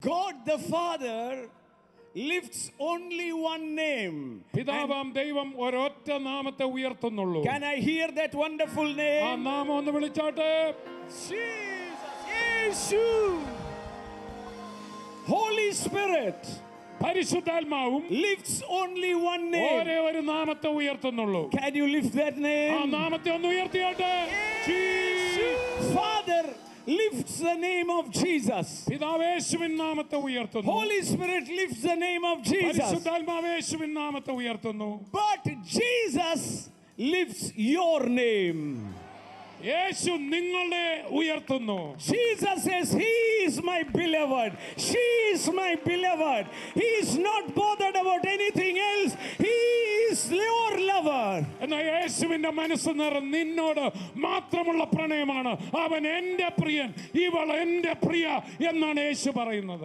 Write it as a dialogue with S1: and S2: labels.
S1: God the Father lifts only one name.
S2: പിതാവാം ദൈവം ഒരൊറ്റ നാമത്തെ ഉയർത്തുന്നുള്ളൂ.
S1: Can I hear that wonderful name?
S2: ആ നാമം ഒന്ന് വിളിച്ചാട്ടെ.
S1: Jesus. യേശു. Holy Spirit
S2: പരിശുദ്ധാത്മാവും
S1: lifts only one name.
S2: ഒരേ ഒരു നാമത്തെ ഉയർത്തുന്നുള്ളൂ.
S1: Can you lift that name?
S2: ആ നാമത്തെ ഒന്ന് ഉയർത്തിയാട്ടെ.
S1: Father lifts the name of Jesus.
S2: പിതാവ് യേശുവിൻ നാമത്തെ ഉയർത്തുന്നു.
S1: Holy Spirit lifts the name of Jesus.
S2: പരിശുദ്ധാത്മാവ് യേശുവിൻ നാമത്തെ ഉയർത്തുന്നു.
S1: But Jesus lifts your name.
S2: യേശു നിങ്ങളെ ഉയർത്തുന്നു.
S1: Jesus says, He is my beloved. She is my beloved. He is not bothered about anything else. He is your lover.
S2: എന്നാൽ യേശുവിന്റെ മനസ്സ് നിന്നോട് മാത്രമുള്ള പ്രണയമാണ്. അവൻ എന്റെ പ്രിയൻ, ഇവൾ എന്റെ പ്രിയ എന്നാണ് യേശു പറയുന്നത്.